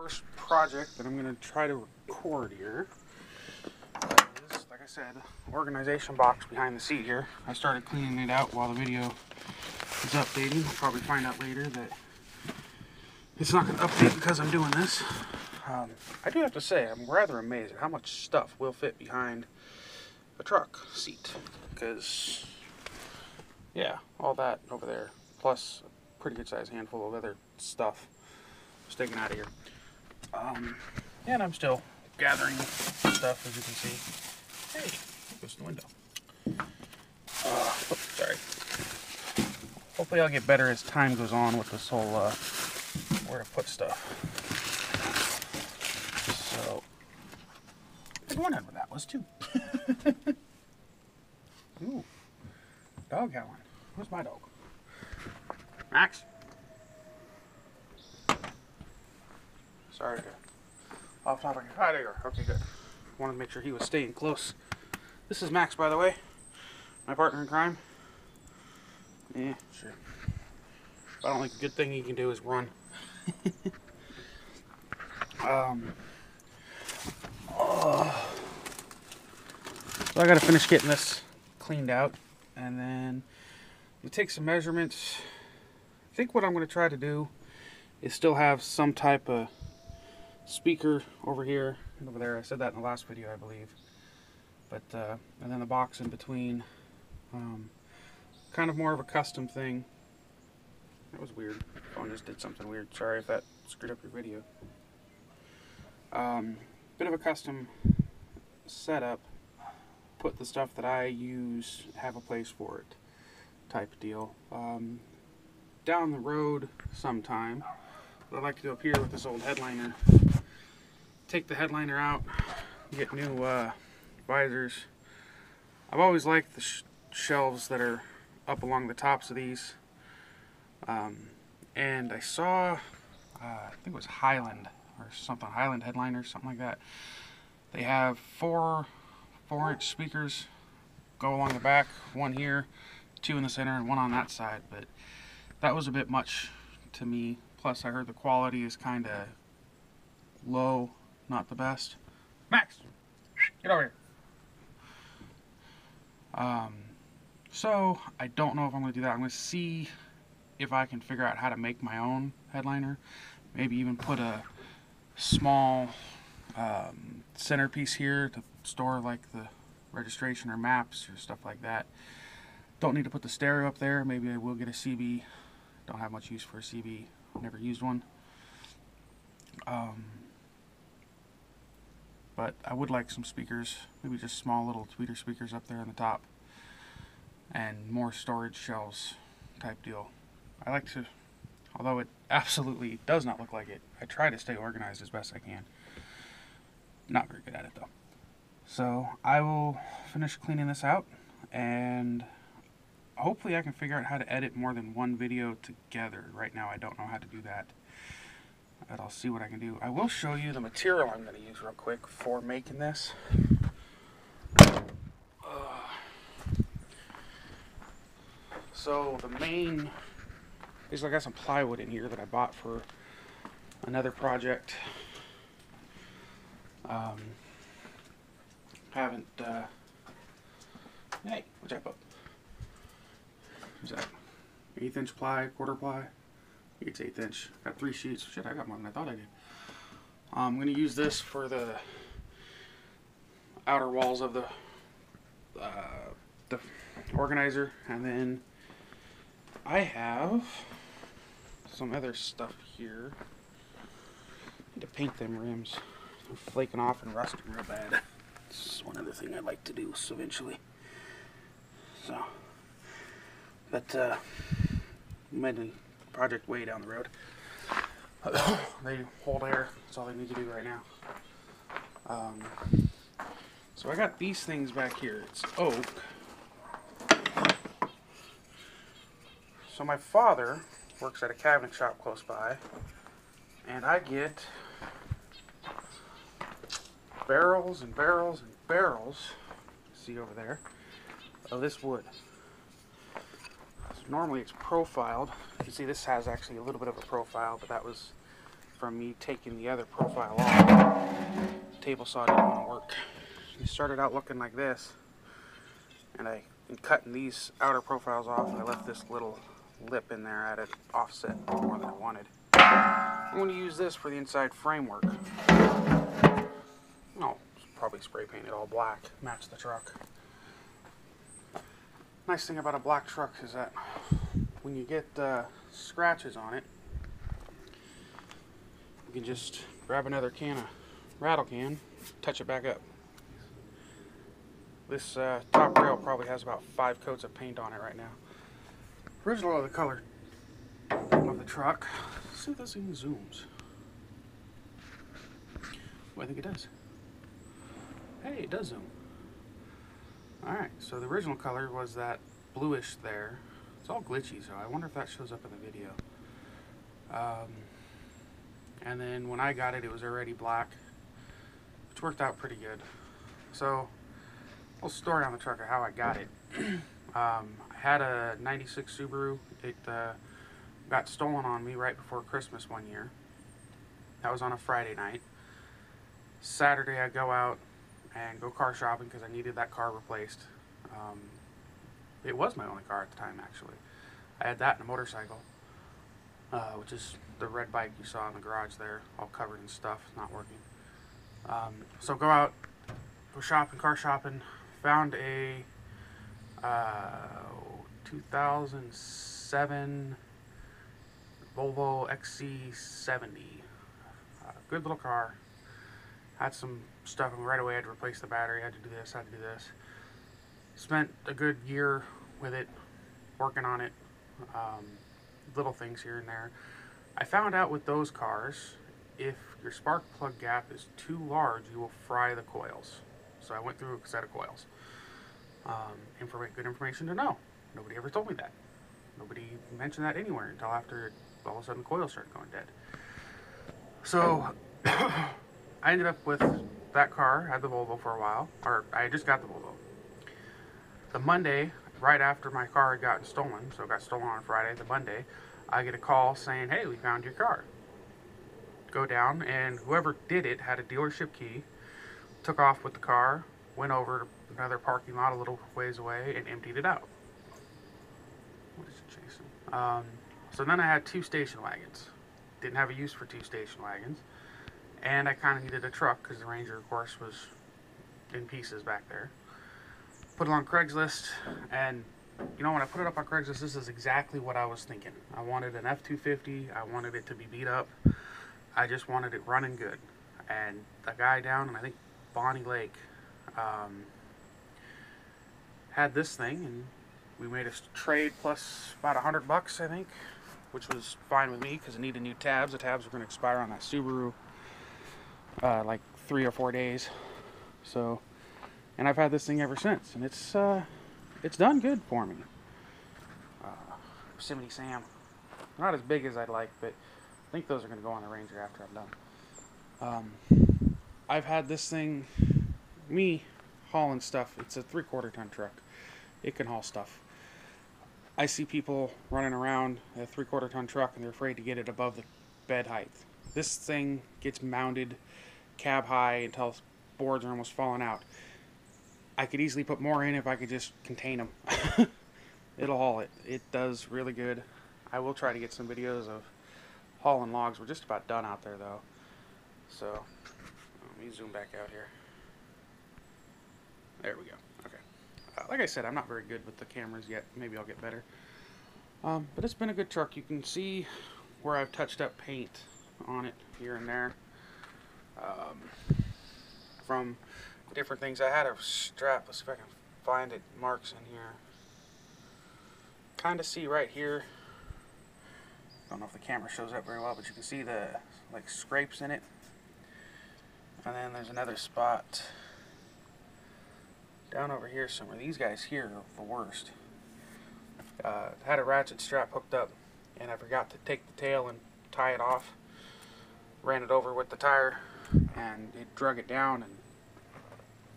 First project that I'm going to try to record here is, like I said, organization box behind the seat here. I started cleaning it out while the video is updating. I'll probably find out later that it's not going to update because I'm doing this. I do have to say, I'm rather amazed at how much stuff will fit behind a truck seat. Because, yeah, all that over there, plus a pretty good sized handful of other stuff sticking out of here. And I'm still gathering stuff, as you can see. Hey, there goes the window. Sorry. Hopefully I'll get better as time goes on with this whole, where to put stuff. So, I was wondering where that was, too. Ooh, dog howling. Where's my dog? Max? Sorry to off topic. Hi there. Okay, good. Wanted to make sure he was staying close. This is Max, by the way. My partner in crime. Yeah, sure. I don't think a good thing he can do is run. So I gotta finish getting this cleaned out, and then we take some measurements. I think what I'm gonna try to do is still have some type of speaker over here and over there. I said that in the last video, I believe. But and then the box in between. Kind of more of a custom thing. That was weird. Phone just did something weird. Sorry if that screwed up your video. Bit of a custom setup. Put the stuff that I use, have a place for it, type deal. Down the road sometime, what I'd like to do up here with this old headliner, take the headliner out, get new visors. I've always liked the shelves that are up along the tops of these. And I saw, I think it was Highland or something, Highland headliner, something like that. They have four 4-inch speakers go along the back, one here, 2 in the center, and 1 on that side. But that was a bit much to me. Plus, I heard the quality is kind of low, not the best. Max, get over here. So I don't know if I'm going to do that. I'm going to see if I can figure out how to make my own headliner. Maybe even put a small centerpiece here to store like the registration or maps or stuff like that. Don't need to put the stereo up there. Maybe I will get a CB. Don't have much use for a CB. Never used one. But I would like some speakers. Maybe just small little tweeter speakers up there on the top. And more storage shelves type deal. I like to, although it absolutely does not look like it, I try to stay organized as best I can. Not very good at it though. So I will finish cleaning this out, and hopefully I can figure out how to edit more than one video together. Right now I don't know how to do that, but I'll see what I can do. I will show you the material I'm going to use real quick for making this. So the main, basically I got some plywood in here that I bought for another project. Haven't, hey, what's that, bub? What's that? 1/8 inch ply, 1/4 ply? It's 1/8 inch. Got 3 sheets. Shit, I got more than I thought I did. I'm going to use this for the outer walls of the organizer, and then I have some other stuff here. I need to paint them rims. They're flaking off and rusting real bad. It's one other thing I'd like to do eventually. So, but maybe project way down the road. They hold air. That's all they need to do right now. So I got these things back here. It's oak. So my father works at a cabinet shop close by, and I get barrels and barrels and barrels, see over there, of this wood. So normally it's profiled. You can see this has actually a little bit of a profile, but that was from me taking the other profile off. The table saw didn't want to work. It started out looking like this, and in cutting these outer profiles off, I left this little lip in there at an offset more than I wanted. I'm going to use this for the inside framework. Oh, probably spray paint it all black, match the truck. Nice thing about a black truck is that when you get scratches on it, you can just grab another can of rattle can, touch it back up. This top rail probably has about 5 coats of paint on it right now. Original of the color of the truck. Let's see if this thing zooms. Well, I think it does. Hey, it does zoom. Alright, so the original color was that bluish there. It's all glitchy, so I wonder if that shows up in the video. And then when I got it, it was already black, which worked out pretty good. So, a little story on the truck of how I got it. I had a 96 Subaru. It got stolen on me right before Christmas one year. That was on a Friday night. Saturday I go out and go car shopping because I needed that car replaced. It was my only car at the time, actually. I had that and a motorcycle, which is the red bike you saw in the garage there, all covered in stuff, not working. So go out, go shopping, car shopping, found a 2007 Volvo XC70. Good little car. Had some stuff, and right away I had to replace the battery, had to do this, had to do this. Spent a good year with it, working on it, little things here and there. I found out with those cars, if your spark plug gap is too large, you will fry the coils. So I went through a set of coils. Good information to know. Nobody ever told me that. Nobody mentioned that anywhere until after all of a sudden the coils started going dead. So I ended up with that car, had the Volvo for a while, or I just got the Volvo. The Monday, right after my car had gotten stolen, so it got stolen on Friday, the Monday, I get a call saying, hey, we found your car. Go down, and whoever did it had a dealership key, took off with the car, went over to another parking lot a little ways away, and emptied it out. What is it chasing? So then I had 2 station wagons. Didn't have a use for 2 station wagons. And I kind of needed a truck because the Ranger, of course, was in pieces back there. Put it on Craigslist, and you know, when I put it up on Craigslist, this is exactly what I was thinking. I wanted an F-250. I wanted it to be beat up. I just wanted it running good. And a guy down in, I think, Bonnie Lake, had this thing, and we made a trade plus about $100, I think, which was fine with me because it needed new tabs. The tabs were going to expire on that Subaru like 3 or 4 days. So, and I've had this thing ever since, and it's done good for me. Yosemite Sam, not as big as I'd like, but I think those are going to go on the Ranger after I'm done. I've had this thing, me hauling stuff. It's a 3/4 ton truck. It can haul stuff. I see people running around a 3/4 ton truck and they're afraid to get it above the bed height. This thing gets mounted cab high until boards are almost falling out. I could easily put more in if I could just contain them. It'll haul it. It does really good. I will try to get some videos of hauling logs. We're just about done out there though. So, let me zoom back out here. There we go. Okay. Like I said, I'm not very good with the cameras yet. Maybe I'll get better. But it's been a good truck. You can see where I've touched up paint on it here and there. From different things. I had a strap. Let's see if I can find it. Marks in here. Kind of see right here. Don't know if the camera shows up very well, but you can see the like scrapes in it. And then there's another spot down over here somewhere. These guys here are the worst. Had a ratchet strap hooked up, and I forgot to take the tail and tie it off. Ran it over with the tire, and it drug it down and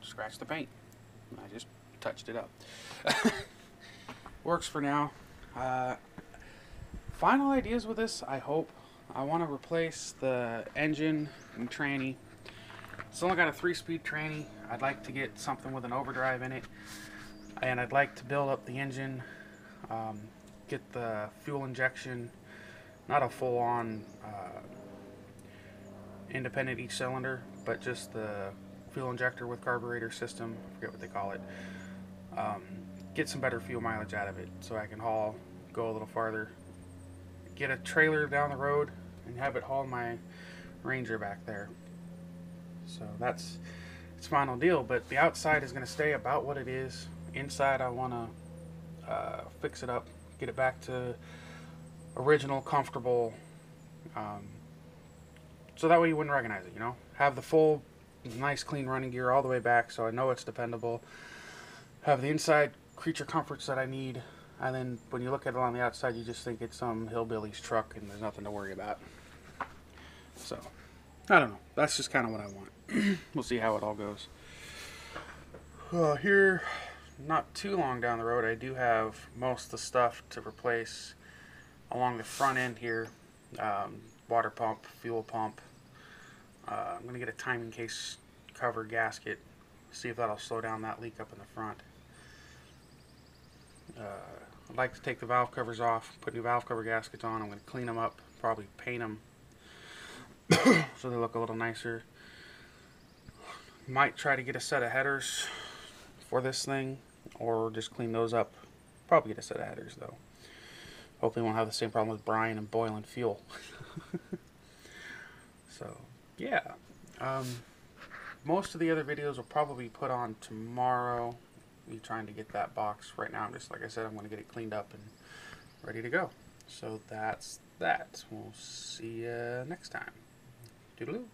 scratched the paint. I just touched it up. Works for now. Final ideas with this, I hope I want to replace the engine and tranny. It's only got a 3-speed tranny. I'd like to get something with an overdrive in it, and I'd like to build up the engine, get the fuel injection, not a full-on independent each cylinder, but just the fuel injector with carburetor system, I forget what they call it. Get some better fuel mileage out of it so I can haul, go a little farther, get a trailer down the road and have it haul my Ranger back there. So that's its final deal, but the outside is going to stay about what it is. Inside I want to fix it up, get it back to original comfortable, so that way you wouldn't recognize it, you know. Have the full nice clean running gear all the way back so I know it's dependable. Have the inside creature comforts that I need, and then when you look at it on the outside you just think it's some hillbilly's truck and there's nothing to worry about. So I don't know, that's just kind of what I want. We'll see how it all goes. Here, not too long down the road, I do have most of the stuff to replace along the front end here. Water pump, fuel pump. I'm going to get a timing case cover gasket, see if that'll slow down that leak up in the front. I'd like to take the valve covers off, put new valve cover gaskets on. I'm going to clean them up, probably paint them so they look a little nicer. Might try to get a set of headers for this thing, or just clean those up. Probably get a set of headers though. Hopefully won't have the same problem with brine and boiling fuel. So yeah, most of the other videos will probably be put on tomorrow. Me trying to get that box. Right now I'm just, like I said, I'm going to get it cleaned up and ready to go. So that's that. We'll see you next time. Toodaloo.